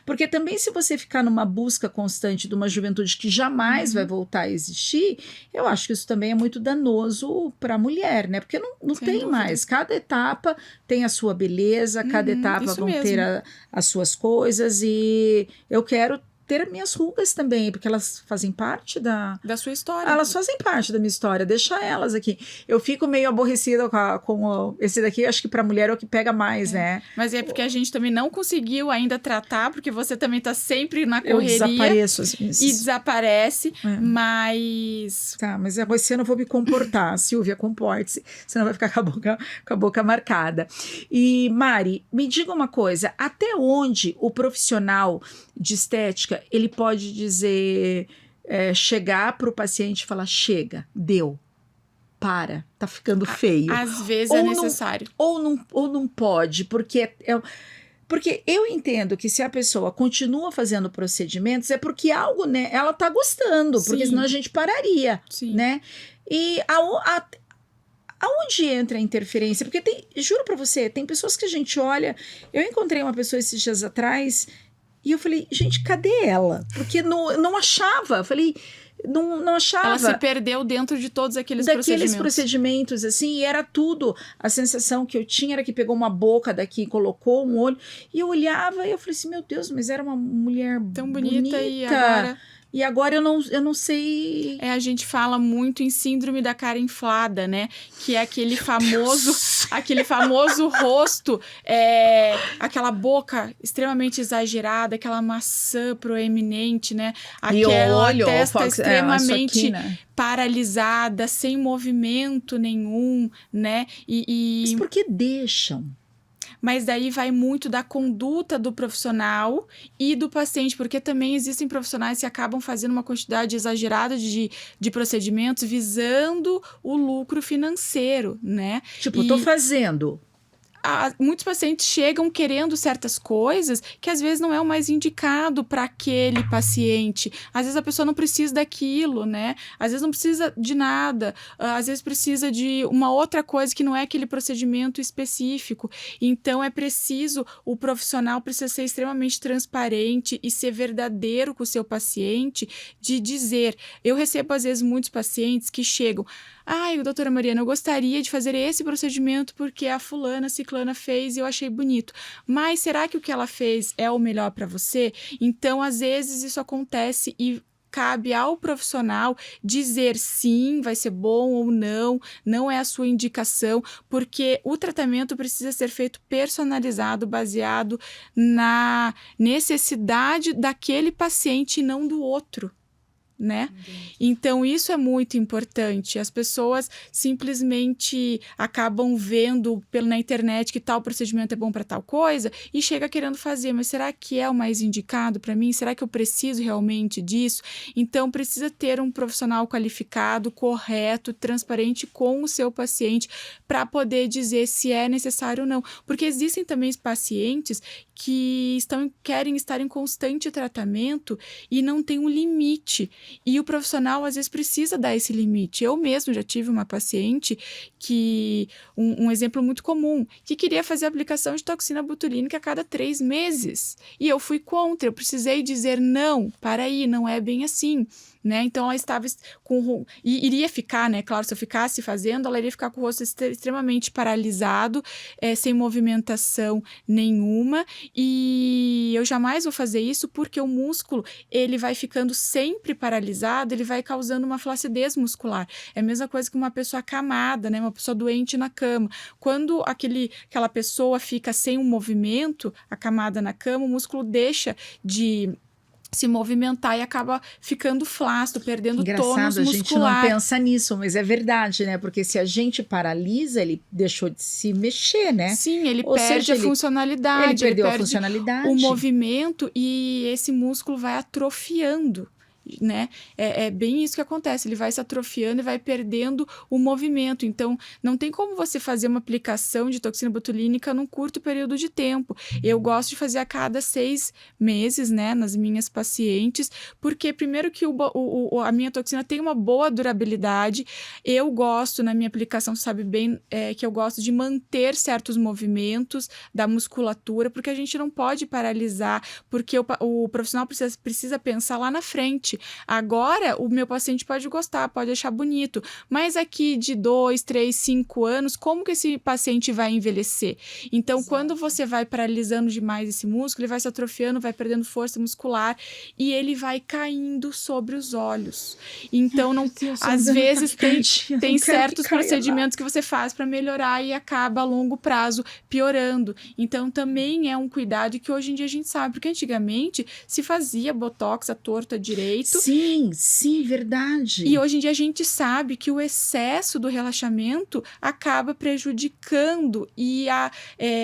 porque também se você ficar numa busca constante de uma juventude que jamais vai voltar a existir, eu acho que isso também é muito danoso para a mulher, né? Porque não tem dúvida. mais. Cada etapa tem a sua beleza, cada etapa vão mesmo. ter as suas coisas, e eu quero ter minhas rugas também, porque elas fazem parte da sua história. Elas fazem parte da minha história, deixa elas aqui. Eu fico meio aborrecida com esse daqui, acho que pra mulher é o que pega mais, né? Mas é porque a gente também não conseguiu ainda tratar, porque você também tá sempre na correria. Eu desapareço às vezes. E desaparece, mas... Tá, mas esse ano eu vou me comportar, Silvia, comporte-se, senão vai ficar com a boca marcada. E, Mari, me diga uma coisa, até onde o profissional de estética, ele pode dizer, chegar para o paciente e falar, chega, deu, para, tá ficando feio. Às vezes é necessário. Ou não pode, porque porque eu entendo que se a pessoa continua fazendo procedimentos, é porque algo, né, ela tá gostando, porque senão a gente pararia, né? E aonde entra a interferência? Porque juro para você, tem pessoas que a gente olha, eu encontrei uma pessoa esses dias atrás, e eu falei, gente, cadê ela? Porque não achava. Eu falei, não achava. Ela se perdeu dentro de todos aqueles procedimentos, assim, e era tudo. A sensação que eu tinha era que pegou uma boca daqui, colocou um olho, e eu olhava e eu falei assim, meu Deus, mas era uma mulher tão bonita. E agora eu não sei... A gente fala muito em síndrome da cara inflada, né? Que é aquele famoso rosto, aquela boca extremamente exagerada, aquela maçã proeminente, né? Aquela testa extremamente paralisada, sem movimento nenhum, né? Mas por que deixam? Mas daí vai muito da conduta do profissional e do paciente, porque também existem profissionais que acabam fazendo uma quantidade exagerada de procedimentos visando o lucro financeiro, né? Tipo, tô fazendo... Muitos pacientes chegam querendo certas coisas que às vezes não é o mais indicado para aquele paciente. Às vezes a pessoa não precisa daquilo, né? Às vezes não precisa de nada. Às vezes precisa de uma outra coisa que não é aquele procedimento específico. Então o profissional precisa ser extremamente transparente e ser verdadeiro com o seu paciente, de dizer... Eu recebo às vezes muitos pacientes que chegam... doutora Mariana, eu gostaria de fazer esse procedimento porque a fulana, ciclana fez e eu achei bonito. Mas será que o que ela fez é o melhor para você? Então, às vezes, isso acontece e cabe ao profissional dizer sim, vai ser bom ou não é a sua indicação, porque o tratamento precisa ser feito personalizado, baseado na necessidade daquele paciente e não do outro. Né? Então, isso é muito importante. As pessoas simplesmente acabam vendo na internet que tal procedimento é bom para tal coisa e chega querendo fazer, mas será que é o mais indicado para mim? Será que eu preciso realmente disso? Então, precisa ter um profissional qualificado, correto, transparente com o seu paciente para poder dizer se é necessário ou não. Porque existem também pacientes que querem estar em constante tratamento e não tem um limite. E o profissional, às vezes, precisa dar esse limite. Eu mesmo já tive uma paciente que, um exemplo muito comum, que queria fazer aplicação de toxina botulínica a cada 3 meses. E eu fui contra, eu precisei dizer, não, para aí, não é bem assim. Né? Então, ela estava e iria ficar, né? Claro, se eu ficasse fazendo, ela iria ficar com o rosto extremamente paralisado, sem movimentação nenhuma. E eu jamais vou fazer isso porque o músculo, ele vai ficando sempre paralisado, ele vai causando uma flacidez muscular. É a mesma coisa que uma pessoa acamada, né? Uma pessoa doente na cama. Quando aquela pessoa fica sem um movimento, acamada na cama, o músculo deixa de se movimentar e acaba ficando flácido, perdendo tônus muscular. A gente não pensa nisso, mas é verdade, né? Porque se a gente paralisa, ele deixou de se mexer, né? Sim, ele perde a funcionalidade. Ele perdeu a funcionalidade. O movimento e esse músculo vai atrofiando. né? É bem isso que acontece, ele vai se atrofiando e vai perdendo o movimento. Então, não tem como você fazer uma aplicação de toxina botulínica num curto período de tempo. Eu gosto de fazer a cada 6 meses, né, nas minhas pacientes, porque primeiro que a minha toxina tem uma boa durabilidade. Eu gosto, na minha aplicação, sabe bem, que eu gosto de manter certos movimentos da musculatura, porque a gente não pode paralisar, porque o profissional precisa pensar lá na frente. Agora, o meu paciente pode gostar, pode achar bonito, mas aqui de 2, 3, 5 anos, como que esse paciente vai envelhecer? Então, Exato. quando você vai paralisando demais esse músculo, ele vai se atrofiando, vai perdendo força muscular e ele vai caindo sobre os olhos. Então, às vezes tem certos procedimentos que você faz para melhorar e acaba a longo prazo piorando. Então, também é um cuidado que hoje em dia a gente sabe, porque antigamente se fazia botox à torta direito. Sim, verdade. E hoje em dia a gente sabe que o excesso do relaxamento acaba prejudicando e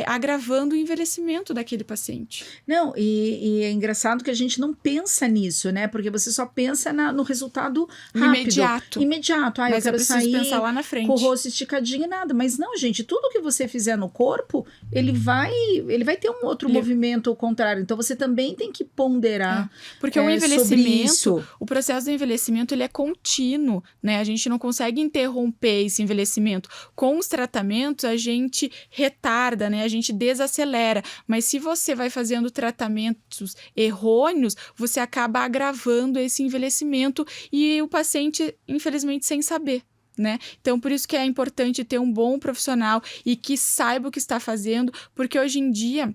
agravando o envelhecimento daquele paciente. Não, e é engraçado que a gente não pensa nisso, né? Porque você só pensa no resultado rápido. Imediato. Mas eu quero sair pensar lá na frente. Com o rosto esticadinho e nada. Mas não, gente, tudo que você fizer no corpo, ele vai ter um outro movimento ao contrário. Então, você também tem que ponderar porque o envelhecimento, o processo do envelhecimento, ele é contínuo, né? A gente não consegue interromper esse envelhecimento. Com os tratamentos, a gente retarda, né? A gente desacelera. Mas se você vai fazendo tratamentos errôneos, você acaba agravando esse envelhecimento e o paciente, infelizmente, sem saber. Né? Então, por isso que é importante ter um bom profissional e que saiba o que está fazendo, porque hoje em dia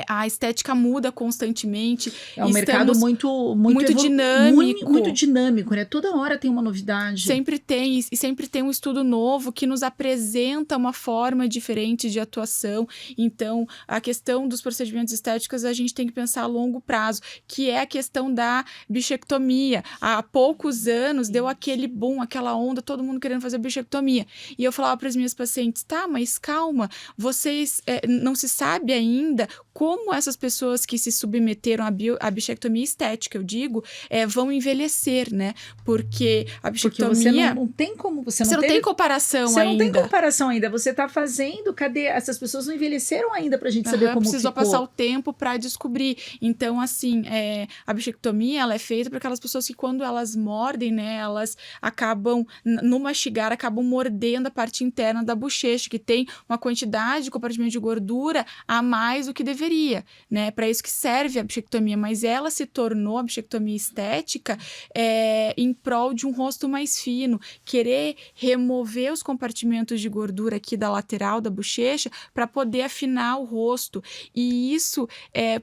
a estética muda constantemente. É um mercado muito dinâmico. Muito dinâmico, né? Toda hora tem uma novidade. Sempre tem, e sempre tem um estudo novo que nos apresenta uma forma diferente de atuação. Então, a questão dos procedimentos estéticos, a gente tem que pensar a longo prazo, que é a questão da bichectomia. Há poucos anos deu aquele boom, aquela onda, todo mundo querendo fazer bichectomia. E eu falava para as minhas pacientes, tá, mas calma, vocês não se sabe ainda como essas pessoas que se submeteram à bichectomia estética, eu digo, vão envelhecer, né? Porque a bichectomia... Porque você não tem como... Você não tem comparação ainda. Você não tem comparação ainda. Você está fazendo... Cadê? Essas pessoas não envelheceram ainda pra gente saber como precisou ficou. Passar o tempo para descobrir. Então, assim, a bichectomia, ela é feita para aquelas pessoas que quando elas mordem, né? Elas acabam, no mastigar, acabam mordendo a parte interna da bochecha, que tem uma quantidade de compartimento de gordura a mais do que deveria, né? Para isso que serve a bichectomia, mas ela se tornou a bichectomia estética em prol de um rosto mais fino, querer remover os compartimentos de gordura aqui da lateral da bochecha para poder afinar o rosto. E isso,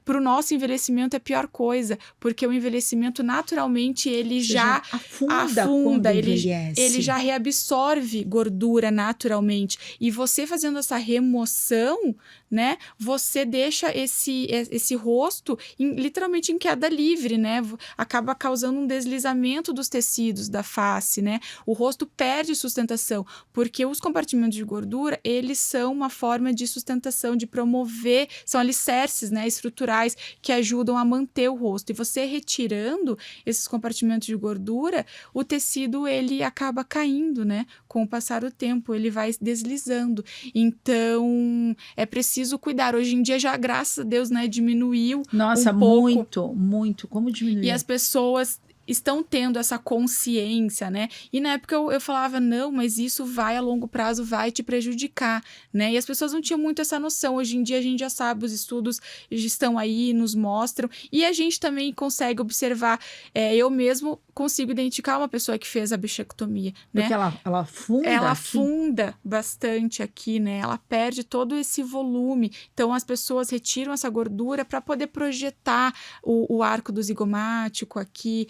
para o nosso envelhecimento, é a pior coisa, porque o envelhecimento, naturalmente, ele já afunda, ele já reabsorve gordura naturalmente. E você fazendo essa remoção, né, você deixa esse rosto literalmente em queda livre, né? Acaba causando um deslizamento dos tecidos da face, né? O rosto perde sustentação, porque os compartimentos de gordura, eles são uma forma de sustentação, de promover, são alicerces, né, estruturais que ajudam a manter o rosto. E você retirando esses compartimentos de gordura, o tecido, ele acaba caindo, né? Com o passar do tempo, ele vai deslizando. Então, é preciso cuidar. Hoje em dia, já, graças a Deus, né, diminuiu um pouco. Muito. Como diminuiu? E as pessoas estão tendo essa consciência, né? E na época eu falava, não, mas isso vai a longo prazo, vai te prejudicar, né? E as pessoas não tinham muito essa noção. Hoje em dia a gente já sabe, os estudos estão aí, nos mostram, e a gente também consegue observar, eu mesmo consigo identificar uma pessoa que fez a bichectomia, né? Porque ela afunda? Ela afunda bastante aqui, né? Ela perde todo esse volume. Então, as pessoas retiram essa gordura para poder projetar o arco do zigomático aqui,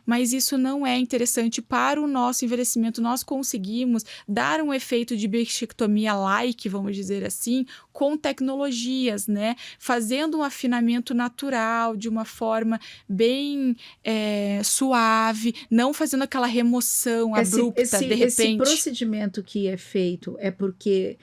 mas isso não é interessante para o nosso envelhecimento. Nós conseguimos dar um efeito de bichectomia-like, vamos dizer assim, com tecnologias, né? Fazendo um afinamento natural, de uma forma bem suave, não fazendo aquela remoção abrupta, de repente. Esse procedimento que é feito é porque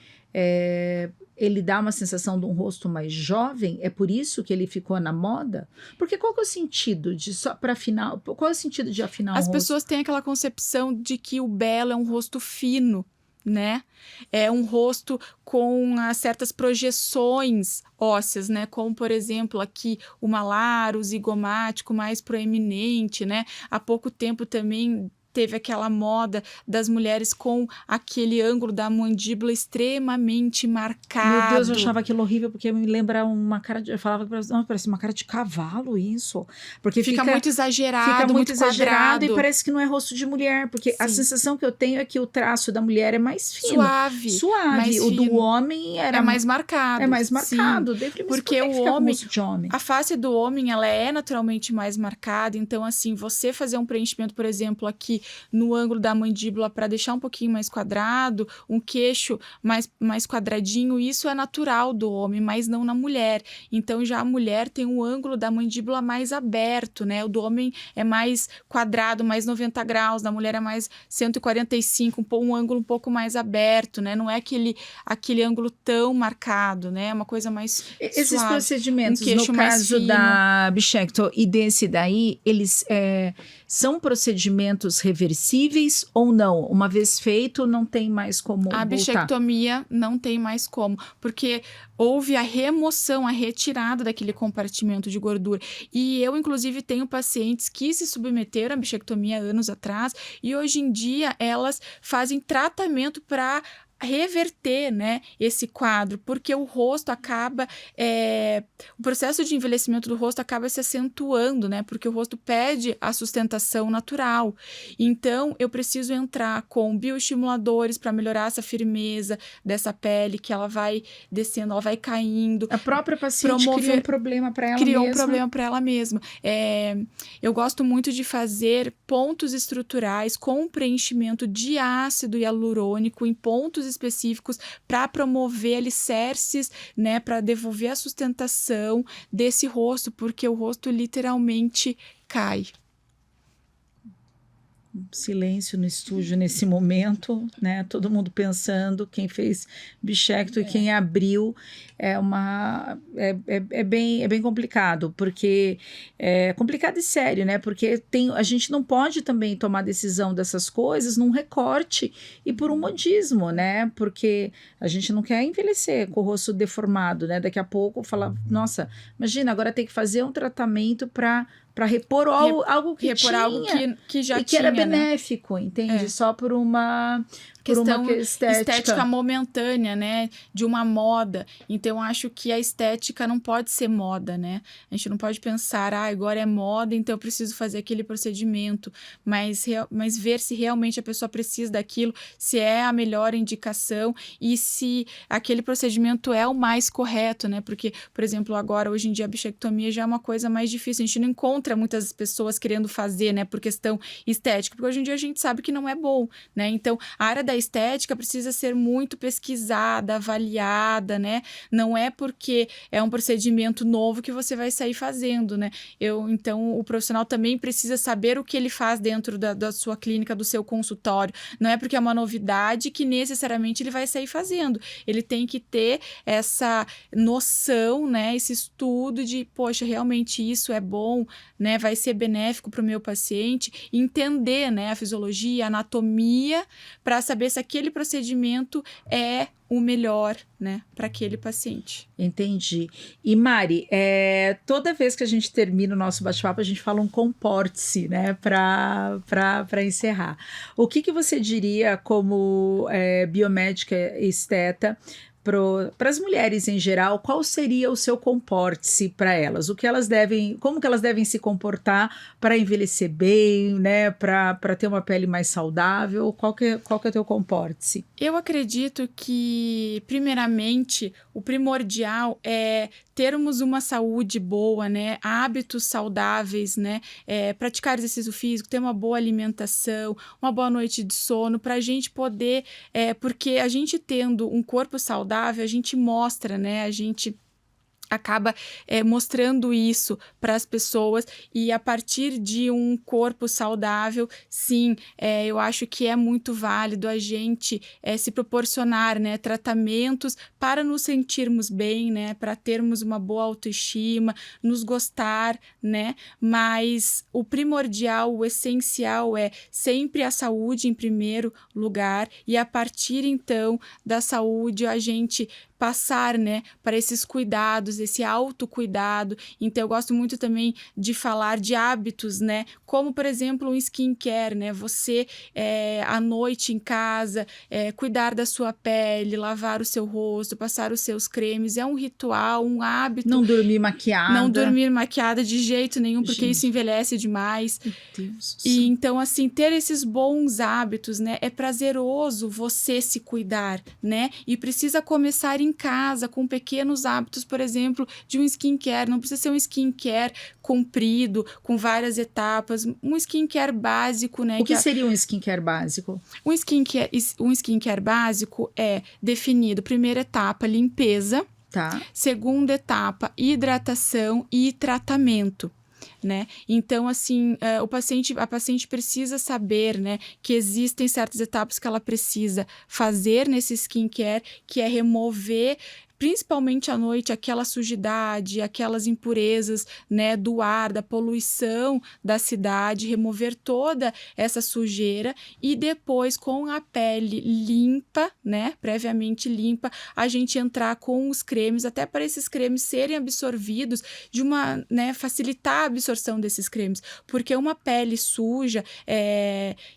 ele dá uma sensação de um rosto mais jovem? É por isso que ele ficou na moda? Porque qual que é o sentido de só para afinar? Qual é o sentido de afinar As o rosto? pessoas têm aquela concepção de que o belo é um rosto fino, né? É um rosto com certas projeções ósseas, né? Como, por exemplo, aqui o malar, o zigomático mais proeminente, né? Há pouco tempo também teve aquela moda das mulheres com aquele ângulo da mandíbula extremamente marcado. Meu Deus, eu achava aquilo horrível, porque me lembra uma cara de... Eu falava que parece uma cara de cavalo, isso. Porque fica muito exagerado, fica muito exagerado quadrado. E parece que não é rosto de mulher, porque Sim. A sensação que eu tenho é que o traço da mulher é mais fino. Suave. Mais o fino. do homem é mais marcado. É mais marcado. Porque o homem, a face do homem, ela é naturalmente mais marcada. Então, assim, você fazer um preenchimento, por exemplo, aqui no ângulo da mandíbula para deixar um pouquinho mais quadrado, um queixo mais quadradinho, isso é natural do homem, mas não na mulher. Então, já a mulher tem um ângulo da mandíbula mais aberto, né? O do homem é mais quadrado, mais 90 graus, da mulher é mais 145, um ângulo um pouco mais aberto, né? Não é aquele ângulo tão marcado, né? É uma coisa mais Esses suave, procedimentos, no caso da bichectomia e desse daí, eles são procedimentos reversíveis ou não? Uma vez feito, não tem mais como voltar? A bichectomia não tem mais como, porque houve a remoção, a retirada daquele compartimento de gordura. E eu, inclusive, tenho pacientes que se submeteram à bichectomia anos atrás e hoje em dia elas fazem tratamento para reverter, né, esse quadro, porque o rosto acaba, o processo de envelhecimento do rosto acaba se acentuando, né, porque o rosto pede a sustentação natural. Então, eu preciso entrar com bioestimuladores para melhorar essa firmeza dessa pele, que ela vai descendo, ela vai caindo. A própria paciente criou um problema para ela mesma. Criou um problema para ela mesma. Eu gosto muito de fazer pontos estruturais com preenchimento de ácido hialurônico em pontos específicos para promover alicerces, né, para devolver a sustentação desse rosto, porque o rosto literalmente cai. Silêncio no estúdio nesse momento, né? Todo mundo pensando, quem fez bichectomia e quem abriu é bem complicado, porque é complicado e sério, né? Porque a gente não pode também tomar decisão dessas coisas num recorte e por um modismo, né? Porque a gente não quer envelhecer com o rosto deformado, né? Daqui a pouco falar, nossa, imagina, agora tem que fazer um tratamento para repor algo que repor tinha algo que já e que tinha, era benéfico, né? Entende? Só por uma questão estética momentânea, né? De uma moda. Então, eu acho que a estética não pode ser moda, né? A gente não pode pensar, agora é moda, então eu preciso fazer aquele procedimento. Mas ver se realmente a pessoa precisa daquilo, se é a melhor indicação e se aquele procedimento é o mais correto, né? Porque, por exemplo, agora, hoje em dia, a bichectomia já é uma coisa mais difícil. A gente não encontra muitas pessoas querendo fazer, né? Por questão estética. Porque hoje em dia a gente sabe que não é bom, né? Então, a área da estética precisa ser muito pesquisada, avaliada, né? Não é porque é um procedimento novo que você vai sair fazendo, né? Então, o profissional também precisa saber o que ele faz dentro da sua clínica, do seu consultório. Não é porque é uma novidade que necessariamente ele vai sair fazendo. Ele tem que ter essa noção, né? Esse estudo de, poxa, realmente isso é bom, né? Vai ser benéfico para o meu paciente. Entender, né? A fisiologia, a anatomia, para saber se aquele procedimento é o melhor, né, para aquele paciente. Entendi. E Mari, toda vez que a gente termina o nosso bate-papo, a gente fala um comporte-se, né, para encerrar. O que você diria como biomédica esteta para as mulheres em geral, qual seria o seu comporte-se para elas? Como que elas devem se comportar para envelhecer bem, né? Para ter uma pele mais saudável? Qual que é o teu comporte-se? Eu acredito que, primeiramente, o primordial é termos uma saúde boa, né? Hábitos saudáveis, né? Praticar exercício físico, ter uma boa alimentação, uma boa noite de sono, para a gente poder, porque a gente tendo um corpo saudável, a gente mostra, né? A gente acaba mostrando isso para as pessoas, e a partir de um corpo saudável, sim, eu acho que é muito válido a gente se proporcionar, né, tratamentos para nos sentirmos bem, né, para termos uma boa autoestima, nos gostar, né, mas o primordial, o essencial é sempre a saúde em primeiro lugar, e a partir então da saúde a gente passar, né, para esses cuidados, esse autocuidado. Então, eu gosto muito também de falar de hábitos, né, como, por exemplo, um skincare, né, você, à noite em casa, cuidar da sua pele, lavar o seu rosto, passar os seus cremes, é um ritual, um hábito. Não dormir maquiada. Não dormir maquiada de jeito nenhum, porque Gente, isso envelhece demais. Meu Deus do E céu. então, assim, ter esses bons hábitos, né? É prazeroso você se cuidar, né? E precisa começar em casa, com pequenos hábitos, por exemplo, de um skincare. Não precisa ser um skincare comprido, com várias etapas. Um skincare básico, né? O que seria um skincare básico? Um skincare básico é definido, primeira etapa, limpeza. Tá. Segunda etapa, hidratação e tratamento. Né? Então, assim, a paciente precisa saber, né, que existem certas etapas que ela precisa fazer nesse skincare, que é remover, principalmente à noite, aquela sujidade, aquelas impurezas, né, do ar, da poluição da cidade, remover toda essa sujeira, e depois, com a pele limpa, né, previamente limpa, a gente entrar com os cremes, até para esses cremes serem absorvidos né, facilitar a absorção desses cremes, porque uma pele suja,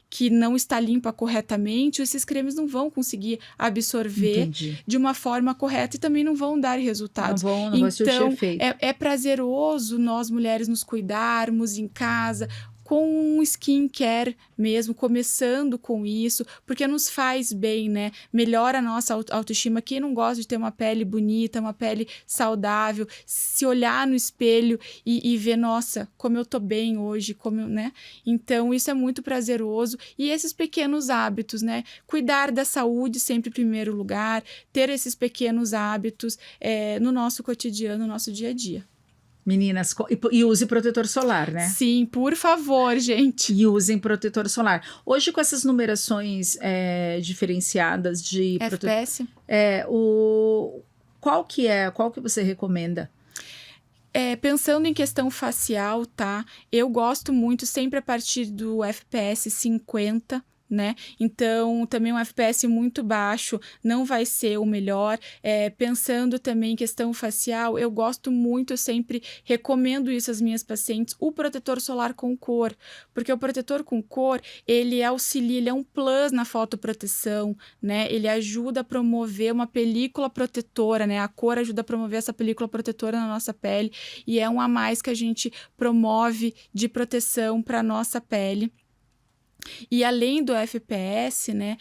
que não está limpa corretamente, esses cremes não vão conseguir absorver Entendi. de uma forma correta e também não vão dar resultados. Não vai surtir efeito. É prazeroso nós mulheres nos cuidarmos em casa, com um skincare mesmo, começando com isso, porque nos faz bem, né? Melhora a nossa autoestima. Quem não gosta de ter uma pele bonita, uma pele saudável, se olhar no espelho e ver, nossa, como eu tô bem hoje, né? Então, isso é muito prazeroso. E esses pequenos hábitos, né? Cuidar da saúde sempre em primeiro lugar, ter esses pequenos hábitos no nosso cotidiano, no nosso dia a dia. Meninas, e use protetor solar, né? Sim, por favor, gente. E usem protetor solar. Hoje, com essas numerações diferenciadas de FPS? Qual que você recomenda? Pensando em questão facial, tá? Eu gosto muito sempre a partir do FPS 50, né? Então, também um FPS muito baixo não vai ser o melhor. Pensando também em questão facial, eu gosto muito, eu sempre recomendo isso às minhas pacientes, o protetor solar com cor, porque o protetor com cor, ele auxilia, ele é um plus na fotoproteção, né? Ele ajuda a promover uma película protetora, né? A cor ajuda a promover essa película protetora na nossa pele, e é um a mais que a gente promove de proteção para nossa pele. E além do FPS, né,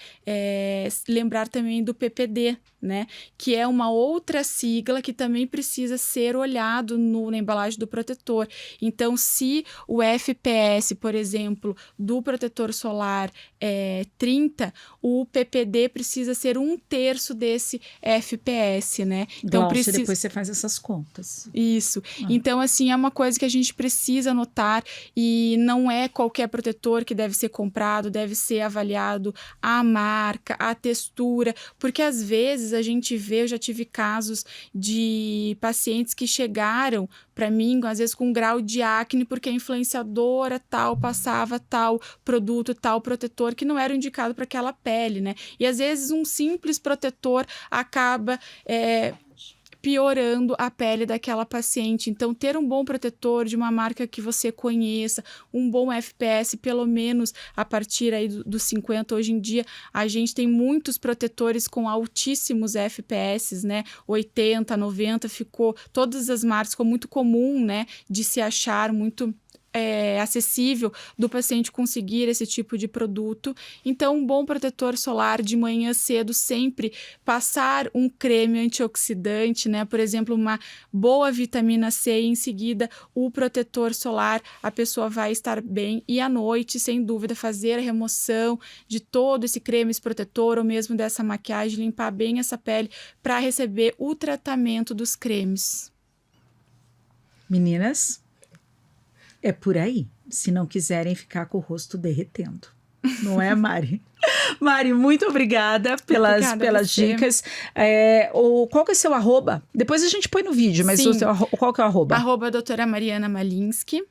lembrar também do PPD, né, que é uma outra sigla que também precisa ser olhado na embalagem do protetor. Então, se o FPS, por exemplo, do protetor solar é 30, o PPD precisa ser 1/3 desse FPS, né? Então, depois você faz essas contas. Isso. Então, assim, é uma coisa que a gente precisa notar, e não é qualquer protetor que deve ser comprado, deve ser avaliado a marca, a textura, porque às vezes a gente vê, eu já tive casos de pacientes que chegaram para mim, às vezes com um grau de acne, porque a influenciadora tal passava tal produto, tal protetor que não era indicado para aquela pele, né? E às vezes um simples protetor acaba piorando a pele daquela paciente. Então, ter um bom protetor de uma marca que você conheça, um bom FPS, pelo menos a partir aí dos 50. Hoje em dia, a gente tem muitos protetores com altíssimos FPS, né? 80, 90, todas as marcas, ficou muito comum, né? De se achar muito acessível do paciente conseguir esse tipo de produto. Então, um bom protetor solar de manhã cedo, sempre passar um creme antioxidante, né? Por exemplo, uma boa vitamina C, e em seguida o protetor solar, a pessoa vai estar bem. E à noite, sem dúvida, fazer a remoção de todo esse creme, esse protetor, ou mesmo dessa maquiagem, limpar bem essa pele para receber o tratamento dos cremes. Meninas, é por aí. Se não quiserem ficar com o rosto derretendo. Não é, Mari? Mari, muito obrigada pelas dicas. Qual que é o seu arroba? Depois a gente põe no vídeo, mas qual que é o arroba? Arroba doutora Mariana Malinsky.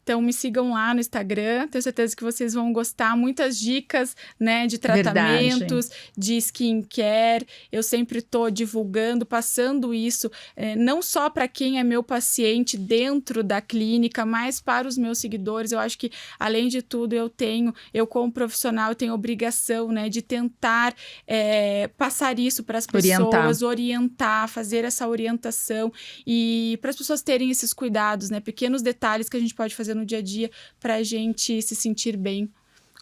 Então, me sigam lá no Instagram. Tenho certeza que vocês vão gostar. Muitas dicas, né, de tratamentos, de skincare. Eu sempre estou divulgando, passando isso, não só para quem é meu paciente dentro da clínica, mas para os meus seguidores. Eu acho que, além de tudo, eu como profissional, eu tenho obrigação, né, de tentar passar isso para as pessoas, orientar, fazer essa orientação e para as pessoas terem esses cuidados, né, pequenos detalhes que a gente pode fazer no dia a dia pra gente se sentir bem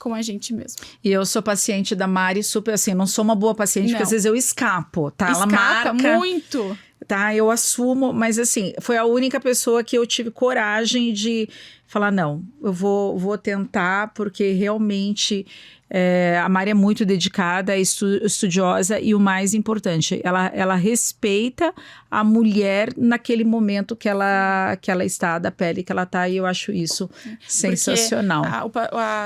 com a gente mesmo. E eu sou paciente da Mari, super assim, não sou uma boa paciente, porque às vezes eu escapo, tá? Ela marca muito. Tá, eu assumo, mas assim, foi a única pessoa que eu tive coragem de falar, não, eu vou tentar, porque realmente a Mari é muito dedicada, estudiosa e o mais importante, ela respeita a mulher naquele momento que ela está, da pele que ela tá, e eu acho isso sensacional.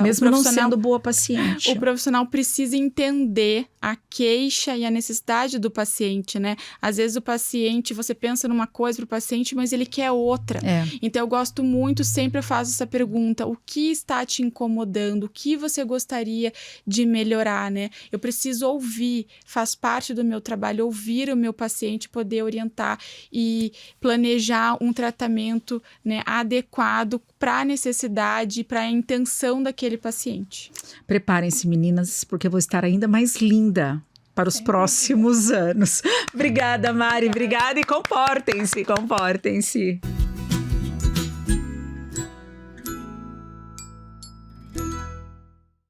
Mesmo não sendo boa paciente. O profissional precisa entender a queixa e a necessidade do paciente, né? Às vezes o paciente, você pensa numa coisa pro paciente, mas ele quer outra. Então eu gosto muito, sempre eu faço essa pergunta, o que está te incomodando? O que você gostaria de melhorar, né? Eu preciso ouvir, faz parte do meu trabalho, ouvir o meu paciente, poder orientar e planejar um tratamento, né, adequado para a necessidade, para a intenção daquele paciente. Preparem-se, meninas, porque eu vou estar ainda mais linda para os próximos anos. Obrigada, Mari. Obrigada e comportem-se.